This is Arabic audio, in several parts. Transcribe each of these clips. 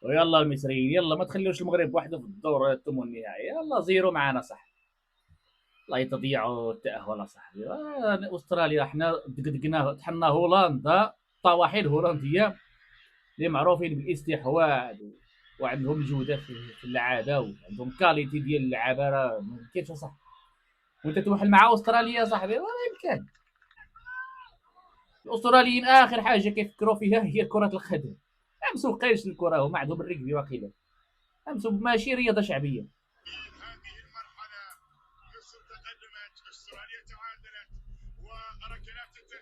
ويلا المصريين، يلا ما تخليوش المغرب وحده في الدور الثمن النهائي، يلا زيرو معانا صح. الله يتضيعوا التأهل صاحبي. استراليا حنا دقدقناه، طحنا هولندا، طواحين هولنديه اللي معروفين بالاستحواذ وعندهم جوده في اللعابه، وعندهم كاليتي ديال اللعابه، راه ما يمكنش صح. وانت توحل مع استراليا صاحبي، ولا يمكن. الاستراليين اخر حاجه كيفكروا فيها هي كره القدم، ما مسوقينش الكره، هما عندهم الركبي واقيلا، ماشي رياضه شعبيه.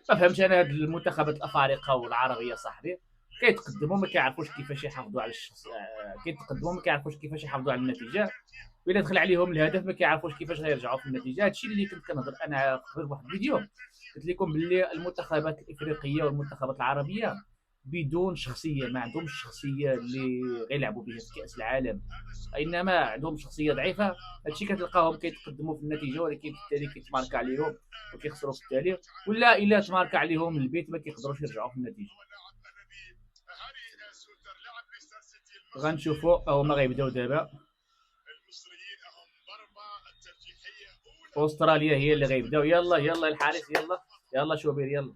ما فهمتش انا هاد المنتخبات الافارقه والعربيه صاحبي، كيتقدموا ما كيعرفوش كيفاش يحافظوا على الشخص، كيتقدموا ما كيعرفوش كيفاش يحافظوا على النتيجه، واذا دخل عليهم الهدف ما كيعرفوش كيفاش غيرجعوا في النتيجه. هادشي اللي كنت كنهضر انا قبل بواحد الفيديو، قلت لكم باللي المنتخبات الافريقيه والمنتخبات العربيه بدون شخصيه، ما عندهمش شخصيه اللي غيلعبوا بها في كاس العالم، انما عندهم شخصيه ضعيفه. هادشي كتلقاهم كيتقدموا في النتيجه، ولكن في التالي كيتماركا عليهم وكيخسروا في التالي، ولا الا تماركا عليهم البيت ما كيقدروش يرجعوا في النتيجه. غنشوفوا هما غيبداو دابا. استراليا هي اللي غيبداو، يلا يلا الحارس، يلا يلا شوبير يلا.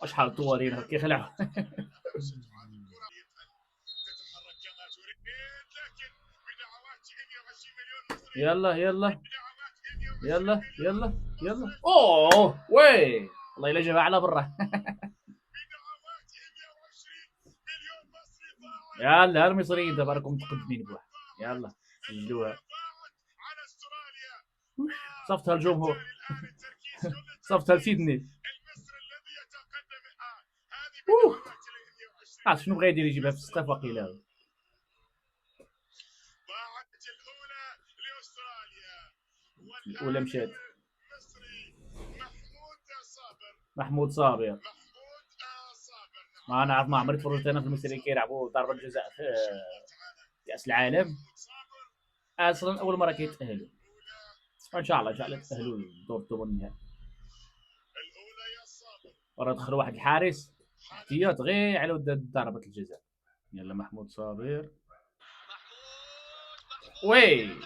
شحال الطوالين كيخلعوا. يلا يلا يلا يلا يلا، اوه وي، والله الا جابها على برا. يلا المصريين دابا راكم متقدمين بواحد، يلا سجلوها. صفتها الجمهور. صفتها لسيدني. اوه، عرفت شنو بغا يدير، يجيبها في السقف واقيلا. الاولى مشات. محمود صابر. ما نعرف، ما عمري تفرجت انا في المصريين كيلعبوا ضربه جزاء في كاس العالم، اصلا اول مره كيتاهلوا. ان شاء الله ان شاء الله يتاهلوا لدور الثمن النهائي. ورا دخل واحد الحارس احتياط غير على ود ضربه الجزاء. يلا محمود صابر، وي،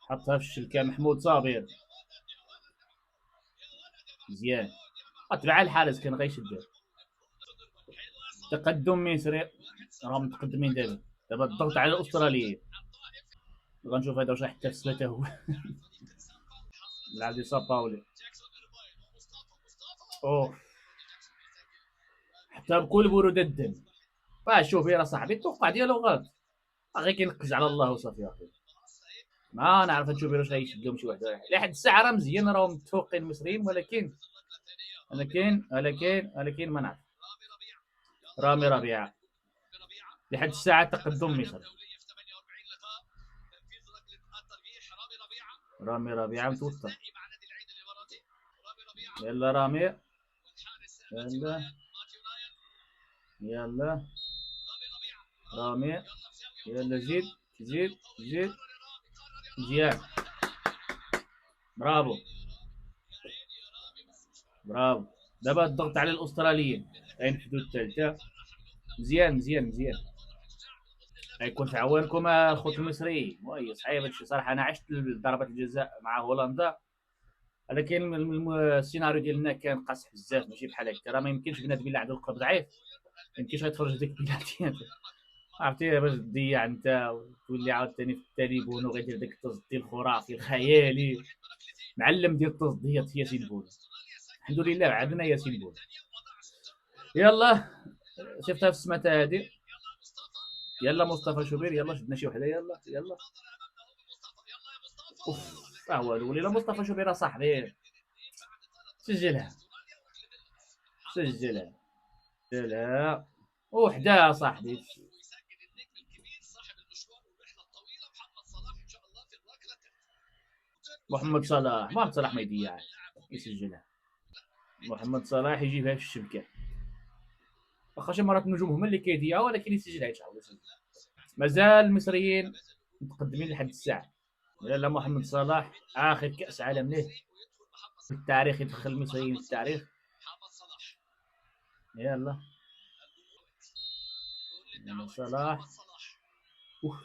حطها في الشلكه محمود صابر، مزيان. تبع الحارس كان غيشدها. تقدم مصري، راهم متقدمين دابا. دابا الضغط على الاستراليين. غنشوف هذا واش راح يحتفز حتى هو. اللاعب ديال سان باولي. اوه، حتى بكل برودة الدم. شوف يا صاحبي التوقع ديالو غلط، غير كينقز على الله وصافي يا اخي. ما نعرف نشوف واش غيشد لهم شي واحد لحد الساعه، راه مزيان، راهم متفوقين المصريين، ولكن ما نعرف. رامي ربيعه لحد الساعه تقدم مصر. رامي ربيعه متوتر. يلا رامي، يلا يلا رامي، يلا زيد زيد زيد، مزيان، برافو برافو. دابا الضغط على الاستراليين، غينفذوا الثالثه. مزيان مزيان مزيان. غيكون في عوانكم الخوت المصريين. وي صحيح هادشي صراحه، انا عشت ضربه الجزاء مع هولندا، ولكن السيناريو ديالنا كان قاصح بزاف، ماشي بحال هكا، راه ما يمكنش بنادم الا عنده القلب ضعيف ما يمكنش غيتفرج هذيك البلاتي. عرفتي باش تضيع انت وتولي عاوتاني في التليفون وغيدير داك التصدي الخرافي الخيالي. معلم ديال التصديات هي ياسين بولا، الحمد لله عندنا ياسين بولا. يلا شفتها في السماتة هادي. يلا مصطفى شوبير، يلا شدنا شي وحده، يلا يلا. اوف، هو ولينا مصطفى شوبير صاحبي، سجلها سجلها سجلها. وحده صاحبي. محمد صلاح ما يضيعش، يسجلها. محمد صلاح يجيبها في الشبكه، واخا شي مرات النجوم هما اللي كيضيعوا، ولكن يسجلها ان شاء الله يسجل. مازال المصريين متقدمين لحد الساعه. لا محمد صلاح اخر كاس عالم له في التاريخ، يدخل المصريين في التاريخ. يلا محمد صلاح. اوف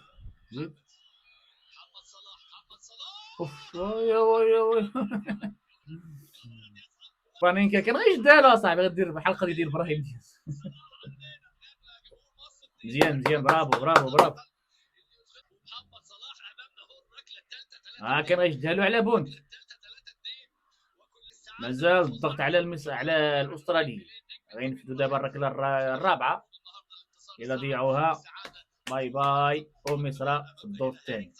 زيد. اوف وي وي وي. بانينكا كان غير دالو اصاحبي، غدير بحال القضيه ديال ابراهيم دياز. مزيان مزيان، برافو برافو برافو. كان غيشدها له على بونت. مازال الضغط على على الاسترالي. غينفذوا دابا الركله الرابعه. الا ضيعوها باي باي ومصر في الدور الثاني.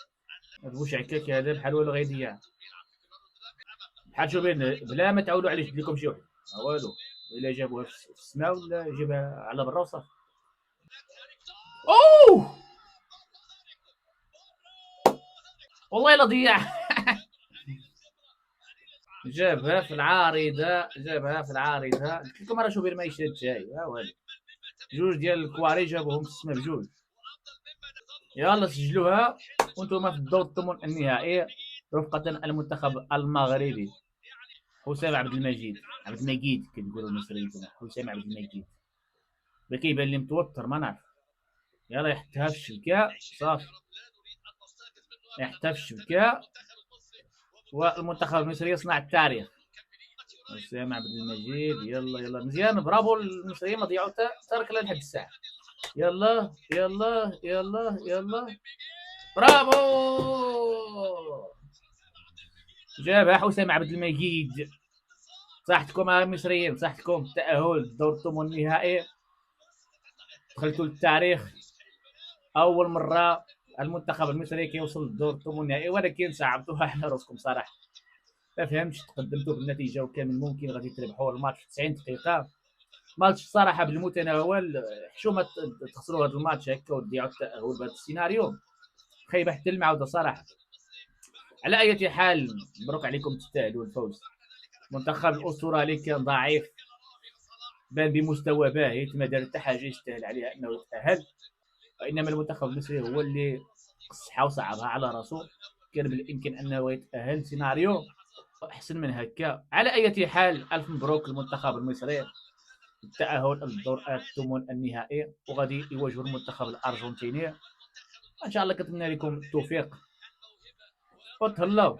بوش عكاك هذا بحال والو غيضيع، بحال شوف بلا ما تعاودوا عليه يشد لكم شي واحد والو. الا جابوها في السماء ولا جابها على برا وصافي. اوه والله لا ضيع. جابها في العارضه، جابها في العارضه. قلت لكم راه شوبير ما يشد جاي والو. جوج ديال الكواري جابوهم في السماء بجوج. يلا سجلوها وانتم في الدور الثمن النهائي رفقة المنتخب المغربي. حسام عبد المجيد، عبد المجيد كنقولوا المصريين، حسام عبد المجيد. كيبان لي متوتر ما نعرف. يلا يحطها في الشبكه صافي، يحطها في الشبكه والمنتخب المصري يصنع التاريخ. حسام عبد المجيد. يلا يلا مزيان، برافو المصريين، ما ضيعوا حتى ركله لحد الساعه. يلا يلا يلا يلا برافو. جابها حسام عبد المجيد. صحتكم يا المصريين، صحتكم. تأهل دور الثمن النهائي، دخلتوا للتاريخ. اول مره المنتخب المصري كيوصل للدور الثمن النهائي، ولكن صعبتوها على راسكم صراحه. ما فهمتش، تقدمتوا بالنتيجه وكان من الممكن غادي تربحوا الماتش في 90 دقيقه. ماتش صراحه بالمتناول. حشومه تخسروا هذا الماتش هكا وتضيعوا التاهل بهذا السيناريو. خيبه حتى المعوده صراحه. على اي حال مبروك عليكم، تستاهلوا الفوز. المنتخب الاسترالي كان ضعيف، بان بمستوى باهت، ما دار حتى حاجه يستاهل عليها انه يتاهل. وانما المنتخب المصري هو اللي قصحها وصعبها على راسو. كان بالامكان انه يتاهل سيناريو احسن من هكا. على اي حال الف مبروك للمنتخب المصري التاهل للدور الثمن النهائي، وغادي يواجهوا المنتخب الارجنتيني. ان شاء الله كنتمنى لكم التوفيق وتهلاو.